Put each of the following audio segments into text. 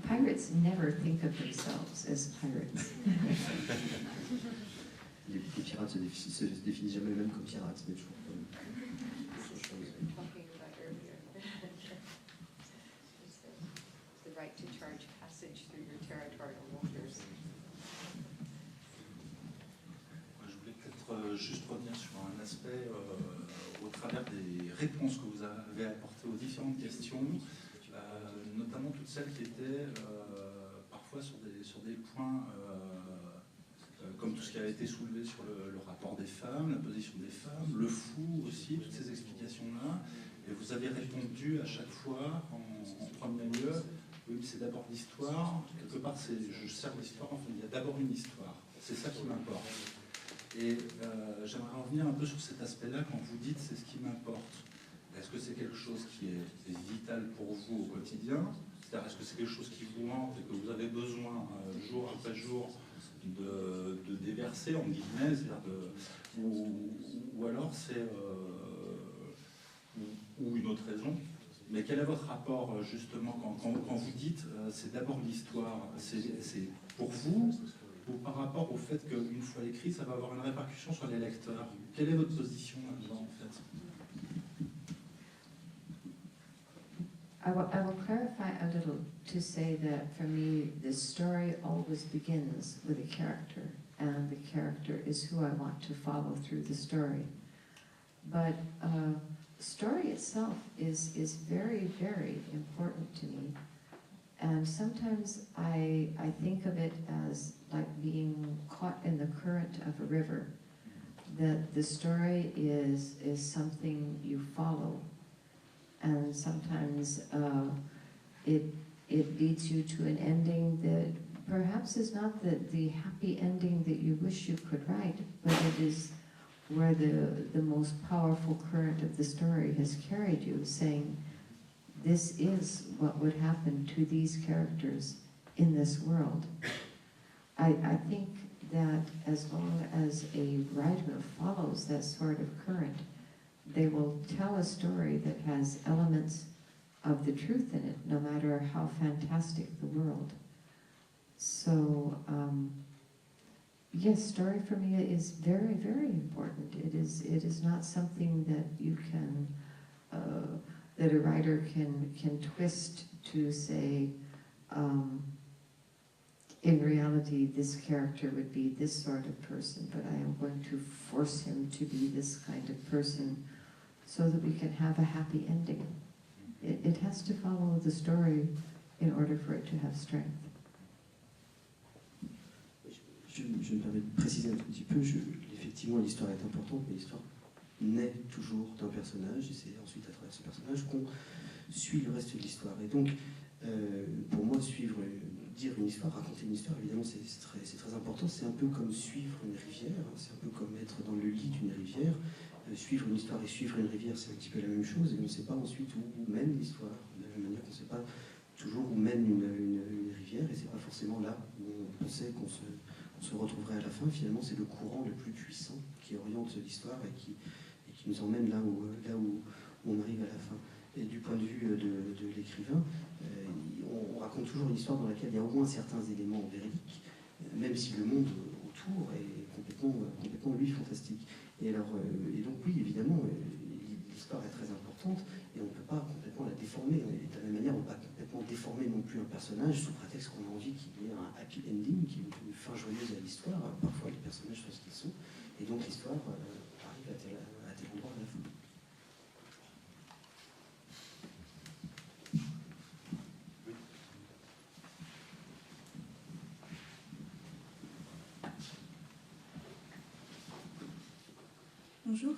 pirates never think of themselves as pirates. Les pirates se définissent jamais eux-mêmes comme pirates, mais toujours comme autre chose. The right to charge passage through your territorial waters. Je voulais peut-être juste revenir sur un aspect au travers des réponses que vous avez apportées aux différentes questions, notamment toutes celles qui étaient parfois sur des points comme tout ce qui a été soulevé sur le rapport des femmes, la position des femmes, le fou aussi, toutes ces explications-là. Et vous avez répondu à chaque fois en premier lieu, oui, mais c'est d'abord l'histoire. Quelque part, je sers l'histoire, enfin, il y a d'abord une histoire. C'est ça qui m'importe. Et j'aimerais revenir un peu sur cet aspect-là quand vous dites c'est ce qui m'importe. Est-ce que c'est quelque chose qui est vital pour vous au quotidien? C'est-à-dire, est-ce que c'est quelque chose qui vous manque et que vous avez besoin jour après jour de déverser, en guillemets, ou alors c'est ou une autre raison? Mais quel est votre rapport justement quand vous dites c'est d'abord l'histoire? C'est pour vous ou par rapport au fait qu'une fois écrit, ça va avoir une répercussion sur les lecteurs? Quelle est votre position là-dedans en fait? I will clarify a little to say that for me, the story always begins with a character, and the character is who I want to follow through the story. But story itself is very, very important to me. And sometimes I think of it as like being caught in the current of a river, that the story is something you follow. And sometimes it leads you to an ending that perhaps is not the happy ending that you wish you could write, but it is where the most powerful current of the story has carried you, saying, this is what would happen to these characters in this world. I think that as long as a writer follows that sort of current, they will tell a story that has elements of the truth in it, no matter how fantastic the world. So, yes, story for me is very, very important. It is not something that you can, that a writer can twist to say, in reality, this character would be this sort of person, but I am going to force him to be this kind of person so that we can have a happy ending. It has to follow the story in order for it to have strength. Je me permets de préciser un tout petit peu, effectivement l'histoire est importante, mais l'histoire naît toujours d'un personnage, et c'est ensuite à travers ce personnage qu'on suit le reste de l'histoire. Et donc, pour moi, dire une histoire, raconter une histoire, évidemment, c'est très important. C'est un peu comme suivre une rivière, c'est un peu comme être dans le lit d'une rivière. Suivre une histoire et suivre une rivière, c'est un petit peu la même chose, et on ne sait pas ensuite où mène l'histoire. De la même manière qu'on ne sait pas toujours où mène une rivière, et c'est pas forcément là où on pensait qu'on se retrouverait à la fin. Finalement, c'est le courant le plus puissant qui oriente l'histoire et qui nous emmène là où on arrive à la fin. Et du point de vue de l'écrivain, on raconte toujours une histoire dans laquelle il y a au moins certains éléments véridiques, même si le monde autour est complètement lui, fantastique. Et donc oui, évidemment, l'histoire est très importante, et on ne peut pas complètement la déformer. Et de la même manière, on ne peut pas complètement déformer non plus un personnage sous prétexte qu'on a envie qu'il y ait un happy ending, qu'il y ait une fin joyeuse à l'histoire. Parfois, les personnages sont ce qu'ils sont, et donc l'histoire arrive à tel endroit à la fin. Bonjour.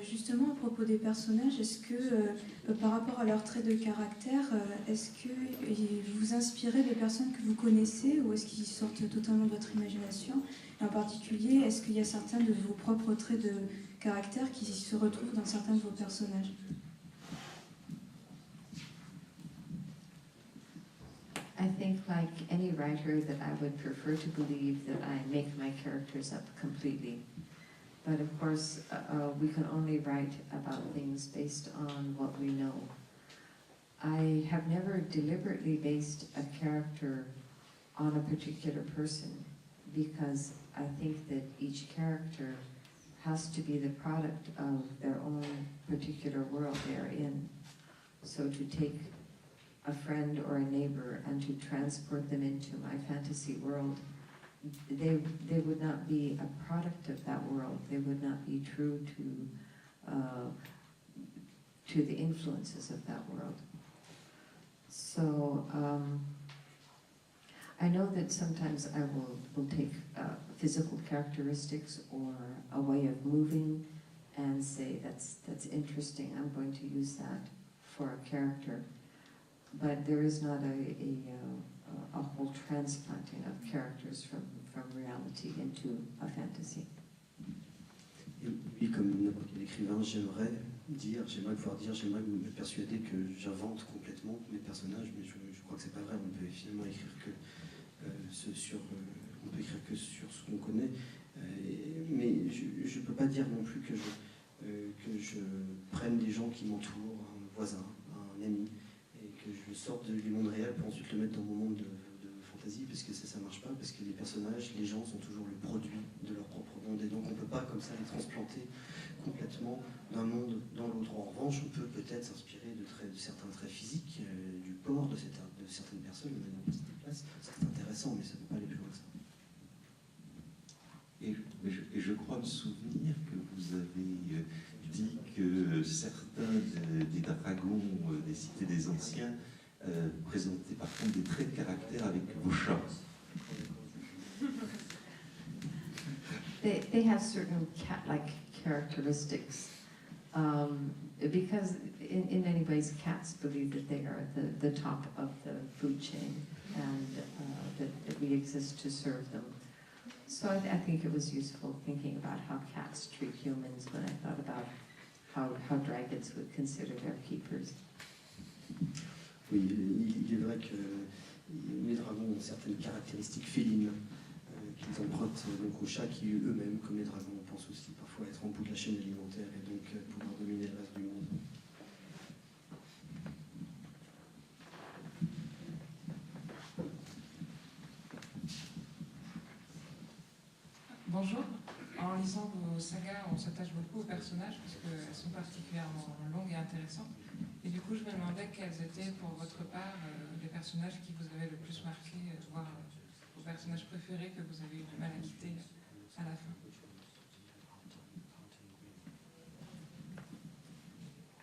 Justement, à propos des personnages, est-ce que, par rapport à leurs traits de caractère, est-ce que vous vous inspirez de personnes que vous connaissez ou est-ce qu'ils sortent totalement de votre imagination? Et en particulier, est-ce qu'il y a certains de vos propres traits de caractère qui se retrouvent dans certains de vos personnages? I think, like any writer, that I would prefer to believe that I make my characters up completely. But of course, we can only write about things based on what we know. I have never deliberately based a character on a particular person because I think that each character has to be the product of their own particular world they're in. So to take a friend or a neighbor and to transport them into my fantasy world, they would not be a product of that world. They would not be true to the influences of that world. So I know that sometimes I will take physical characteristics or a way of moving and say that's interesting, I'm going to use that for a character. But there is not a whole transplanting of characters from reality into a fantasy. Et oui, comme n'importe quel écrivain, j'aimerais pouvoir dire, j'aimerais me persuader que j'invente complètement mes personnages, mais je crois que c'est pas vrai. On peut finalement écrire que on peut écrire que sur ce qu'on connaît, mais je peux pas dire non plus que je prenne des gens qui m'entourent, un voisin, un ami, et que je sorte du monde réel pour ensuite le mettre dans mon monde de fantasy, parce que ça marche pas, parce que les personnages, les gens sont toujours le produit de leur propre monde, et donc on peut pas comme ça les transplanter complètement d'un monde dans l'autre. En revanche, on peut peut-être s'inspirer de certains traits physiques, du port de certaines personnes, de manière dont ils se déplacent. C'est intéressant, mais ça ne peut pas aller plus loin que ça. Et je crois me souvenir que vous avez dit que certains des dragons des cités des anciens présentaient par contre des traits de caractère avec vos chats. They have certain cat-like characteristics, because in many ways cats believe that they are at the top of the food chain and that we exist to serve them. So I think it was useful thinking about how cats treat humans when I thought about how dragons would consider their keepers. Oui, il est vrai que les dragons ont certaines caractéristiques félines qu'ils empruntent donc aux chats qui eux-mêmes, comme les dragons, pensent aussi parfois être en bout de la chaîne alimentaire et donc pouvoir dominer le reste du monde. Bonjour. En lisant vos sagas, on s'attache beaucoup aux personnages parce qu'elles sont particulièrement longues et intéressantes. Et du coup, je me demandais quels étaient pour votre part les personnages qui vous avaient le plus marqué, voire vos personnages préférés que vous avez eu du mal à quitter à la fin.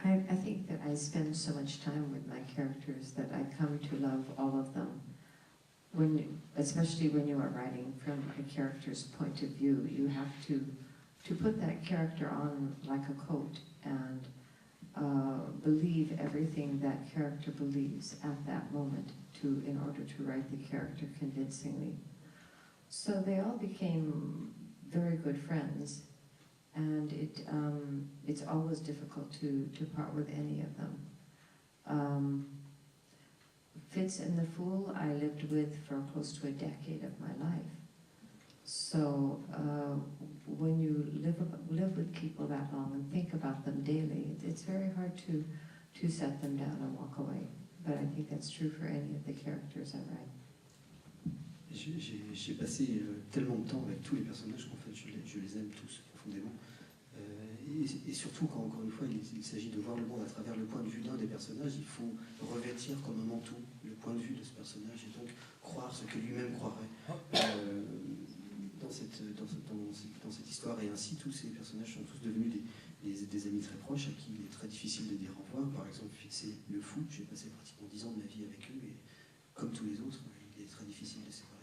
I think that I spend so much time with my characters that I come to love all of them. Especially when you are writing from a character's point of view, you have to put that character on like a coat and believe everything that character believes at that moment in order to write the character convincingly. So they all became very good friends, and it's always difficult to part with any of them. Fitz and the Fool I lived with for close to a decade of my life. So when you live with people that long and think about them daily, it's very hard to set them down and walk away. But I think that's true for any of the characters I write. J'ai passé tellement de temps avec tous les personnages qu'en fait je les aime tous profondément. Et surtout quand, encore une fois, il s'agit de voir le monde à travers le point de vue d'un des personnages, il faut revêtir comme un manteau le point de vue de ce personnage et donc croire ce que lui-même croirait dans cette histoire. Et ainsi, tous ces personnages sont tous devenus des amis très proches à qui il est très difficile de dire au revoir. Par exemple, Fitz et le Fou, j'ai passé pratiquement 10 ans de ma vie avec eux et comme tous les autres, il est très difficile de séparer.